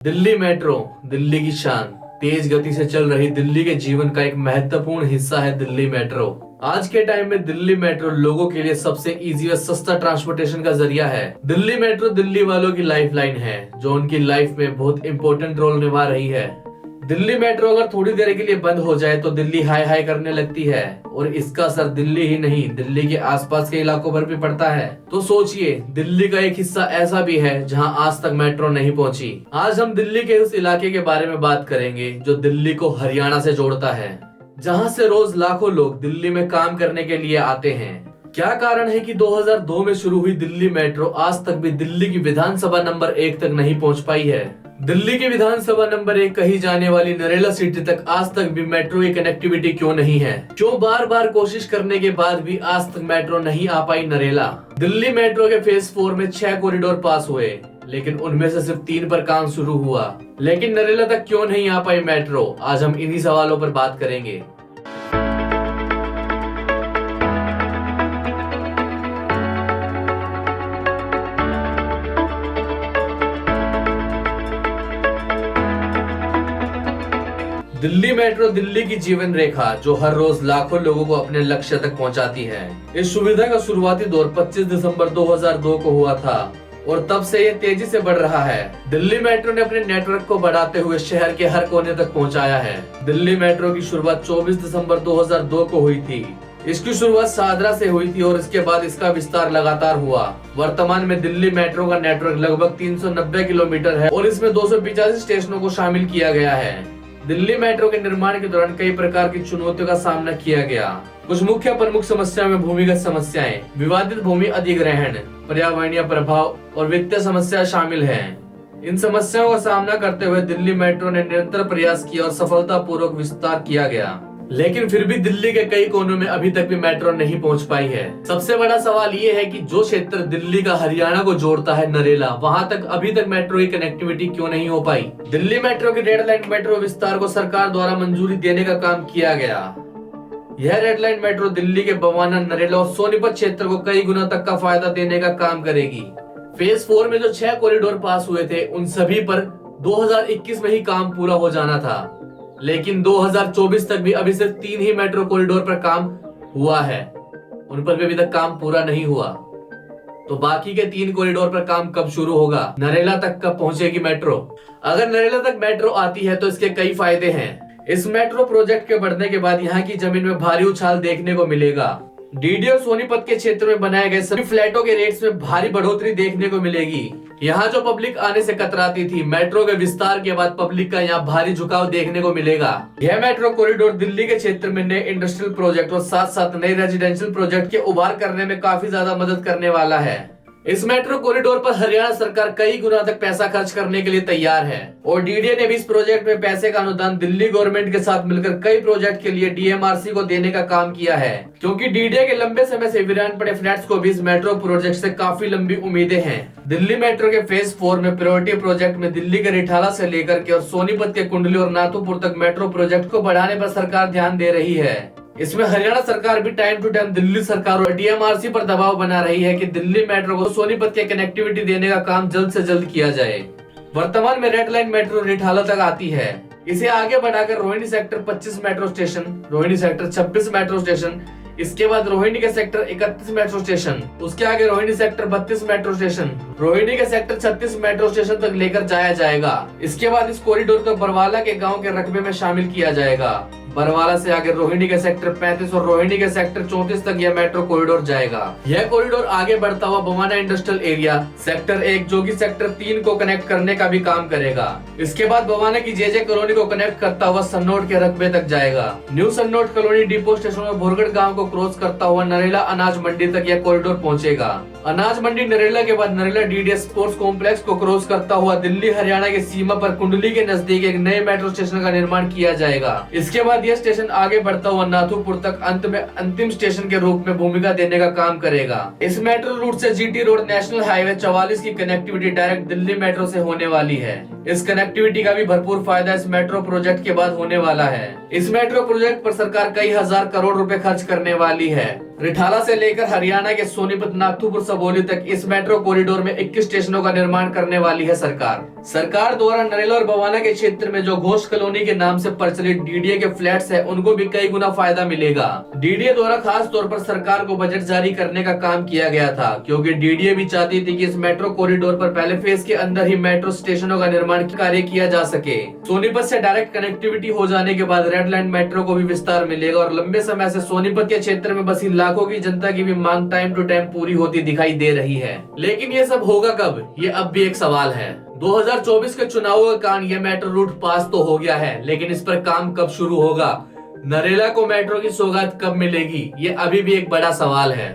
Delhi metro, Delhi की शान। तेज गति से चल रही दिल्ली के जीवन का एक महत्वपूर्ण हिस्सा है दिल्ली मेट्रो। आज के टाइम में दिल्ली मेट्रो लोगों के लिए सबसे इजी और सस्ता ट्रांसपोर्टेशन का जरिया है। दिल्ली मेट्रो दिल्ली वालों की लाइफलाइन है, जो उनकी लाइफ में बहुत इंपॉर्टेंट रोल निभा रही है। दिल्ली मेट्रो अगर थोड़ी देर के लिए बंद हो जाए तो दिल्ली हाय हाय करने लगती है, और इसका असर दिल्ली ही नहीं दिल्ली के आसपास के इलाकों पर भी पड़ता है। तो सोचिए, दिल्ली का एक हिस्सा ऐसा भी है जहां आज तक मेट्रो नहीं पहुंची। आज हम दिल्ली के उस इलाके के बारे में बात करेंगे जो दिल्ली को हरियाणा से जोड़ता है, जहां से रोज लाखों लोग दिल्ली में काम करने के लिए आते हैं। क्या कारण है कि 2002 में शुरू हुई दिल्ली मेट्रो आज तक भी दिल्ली की विधानसभा नंबर 1 तक नहीं पहुंच पाई है। दिल्ली की विधानसभा नंबर 1 कही जाने वाली नरेला सिटी तक आज तक भी मेट्रो की कनेक्टिविटी क्यों नहीं है? क्यों बार बार कोशिश करने के बाद भी आज तक मेट्रो नहीं आ पाई नरेला? दिल्ली मेट्रो के फेज 4 में 6 कॉरिडोर पास हुए, लेकिन उनमें से सिर्फ 3 पर काम शुरू हुआ। लेकिन नरेला तक क्यों नहीं आ पाई मेट्रो? आज हम इन्हीं सवालों पर बात करेंगे। दिल्ली मेट्रो दिल्ली की जीवन रेखा, जो हर रोज लाखों लोगों को अपने लक्ष्य तक पहुंचाती है। इस सुविधा का शुरुआती दौर 25 दिसंबर 2002 को हुआ था और तब से ये तेजी से बढ़ रहा है। दिल्ली मेट्रो ने अपने नेटवर्क को बढ़ाते हुए शहर के हर कोने तक पहुंचाया है। दिल्ली मेट्रो की शुरुआत 24 दिसंबर 2002 को हुई थी। इसकी शुरुआत सादरा से हुई थी और इसके बाद इसका विस्तार लगातार हुआ। वर्तमान में दिल्ली मेट्रो का नेटवर्क लगभग 390 किलोमीटर है और इसमें 285 स्टेशनों को शामिल किया गया है। दिल्ली मेट्रो के निर्माण के दौरान कई प्रकार की चुनौतियों का सामना किया गया। कुछ मुख्य प्रमुख समस्याओं में भूमिगत समस्याएं, विवादित भूमि अधिग्रहण, पर्यावरणीय प्रभाव और वित्तीय समस्या शामिल हैं। इन समस्याओं का सामना करते हुए दिल्ली मेट्रो ने निरंतर प्रयास किया और सफलतापूर्वक विस्तार किया गया, लेकिन फिर भी दिल्ली के कई कोनों में अभी तक भी मेट्रो नहीं पहुंच पाई है। सबसे बड़ा सवाल ये है कि जो क्षेत्र दिल्ली का हरियाणा को जोड़ता है नरेला, वहां तक अभी तक मेट्रो की कनेक्टिविटी क्यों नहीं हो पाई? दिल्ली मेट्रो की रेड लाइन मेट्रो विस्तार को सरकार द्वारा मंजूरी देने का काम किया गया। यह रेड लाइन मेट्रो दिल्ली के बवाना, नरेला और सोनीपत क्षेत्र को कई गुना तक का फायदा देने का काम करेगी। फेज 4 में जो 6 कॉरिडोर पास हुए थे, उन सभी पर 2021 में ही काम पूरा हो जाना था, लेकिन 2024 तक भी अभी सिर्फ 3 ही मेट्रो कॉरिडोर पर काम हुआ है। उन पर भी अभी तक काम पूरा नहीं हुआ। तो बाकी के 3 कॉरिडोर पर काम कब शुरू होगा? नरेला तक कब पहुंचेगी मेट्रो? अगर नरेला तक मेट्रो आती है तो इसके कई फायदे हैं। इस मेट्रो प्रोजेक्ट के बढ़ने के बाद यहाँ की जमीन में भारी उछाल देखने को मिलेगा। डीडी और सोनीपत के क्षेत्र में बनाए गए सभी फ्लैटों के रेट्स में भारी बढ़ोतरी देखने को मिलेगी। यहाँ जो पब्लिक आने से कतराती थी, मेट्रो के विस्तार के बाद पब्लिक का यहाँ भारी झुकाव देखने को मिलेगा। यह मेट्रो कॉरिडोर दिल्ली के क्षेत्र में नए इंडस्ट्रियल प्रोजेक्ट और साथ साथ नए रेजिडेंशियल प्रोजेक्ट के उभार करने में काफी ज्यादा मदद करने वाला है। इस मेट्रो कॉरिडोर पर हरियाणा सरकार कई गुना तक पैसा खर्च करने के लिए तैयार है और डीडीए ने भी इस प्रोजेक्ट में पैसे का अनुदान दिल्ली गवर्नमेंट के साथ मिलकर कई प्रोजेक्ट के लिए डीएमआरसी को देने का काम किया है, क्योंकि डीडीए के लंबे समय से वीरान पड़े फ्लैट्स को भी इस मेट्रो प्रोजेक्ट से काफी लंबी उम्मीदें हैं। दिल्ली मेट्रो के फेज 4 में प्रायोरिटी प्रोजेक्ट में दिल्ली के रिठाला से लेकर के और सोनीपत के कुंडली और नाथुपुर तक मेट्रो प्रोजेक्ट को बढ़ाने पर सरकार ध्यान दे रही है। इसमें हरियाणा सरकार भी टाइम टू टाइम दिल्ली सरकार और डीएमआरसी पर दबाव बना रही है कि दिल्ली मेट्रो को सोनीपत के कनेक्टिविटी देने का काम जल्द से जल्द किया जाए। वर्तमान में रेड लाइन मेट्रो रिठाला तक आती है। इसे आगे बढ़ाकर Rohini sector 25 metro station, Rohini sector 26 metro station, इसके बाद रोहिणी के सेक्टर 31 मेट्रो स्टेशन, उसके आगे Rohini sector 32 metro station, Rohini के सेक्टर 36 मेट्रो स्टेशन तक लेकर जाया जाएगा। इसके बाद इस कॉरिडोर को बरवाला के गांव के रकबे में शामिल किया जाएगा। बरवाला से आगे रोहिणी के सेक्टर 35 और रोहिणी के सेक्टर 34 तक यह मेट्रो कॉरिडोर जाएगा। यह कॉरिडोर आगे बढ़ता हुआ बवाना इंडस्ट्रियल एरिया, सेक्टर 1 जो कि सेक्टर 3 को कनेक्ट करने का भी काम करेगा। इसके बाद बवाना की जेजे कॉलोनी को कनेक्ट करता हुआ सन्नोट के रकबे तक जाएगा। न्यू सन्नोट कॉलोनी डिपो स्टेशन और भोरगढ़ गाँव को क्रॉस करता हुआ नरेला अनाज मंडी तक यह कॉरिडोर पहुंचेगा। अनाज मंडी नरेला के बाद नरेला डीडीएस स्पोर्ट्स कॉम्प्लेक्स को क्रॉस करता हुआ दिल्ली हरियाणा की सीमा पर कुंडली के नजदीक एक नए मेट्रो स्टेशन का निर्माण किया जाएगा। इसके बाद बाद यह स्टेशन आगे बढ़ता हुआ नाथुपुर तक अंत में अंतिम स्टेशन के रूप में भूमिका देने का काम करेगा। इस मेट्रो रूट से जीटी रोड नेशनल हाईवे 44 की कनेक्टिविटी डायरेक्ट दिल्ली मेट्रो से होने वाली है। इस कनेक्टिविटी का भी भरपूर फायदा इस मेट्रो प्रोजेक्ट के बाद होने वाला है। इस मेट्रो प्रोजेक्ट पर सरकार कई हजार करोड़ रुपए खर्च करने वाली है। रिठाला से लेकर हरियाणा के सोनीपत, नागपुर, सबौली तक इस मेट्रो कॉरिडोर में 21 स्टेशनों का निर्माण करने वाली है सरकार द्वारा नरेला और बवाना के क्षेत्र में जो घोष कॉलोनी के नाम से प्रचलित डीडीए के फ्लैट्स है, उनको भी कई गुना फायदा मिलेगा। डीडीए द्वारा खास तौर पर सरकार को बजट जारी करने का काम किया गया था, क्योंकि डीडीए भी चाहती थी कि इस मेट्रो कॉरिडोर पर पहले फेज के अंदर ही मेट्रो स्टेशनों का निर्माण कार्य किया जा सके। सोनीपत से डायरेक्ट कनेक्टिविटी हो जाने के बाद रेड लाइन मेट्रो को भी विस्तार मिलेगा और लंबे समय से सोनीपत के क्षेत्र में बसी लाखों की जनता की भी मांग टाइम टू टाइम पूरी होती दिखाई दे रही है। लेकिन ये सब होगा कब, ये अब भी एक सवाल है। 2024 के चुनावों के कारण ये मेट्रो रूट पास तो हो गया है, लेकिन इस पर काम कब शुरू होगा, नरेला को मेट्रो की सौगात कब मिलेगी, ये अभी भी एक बड़ा सवाल है।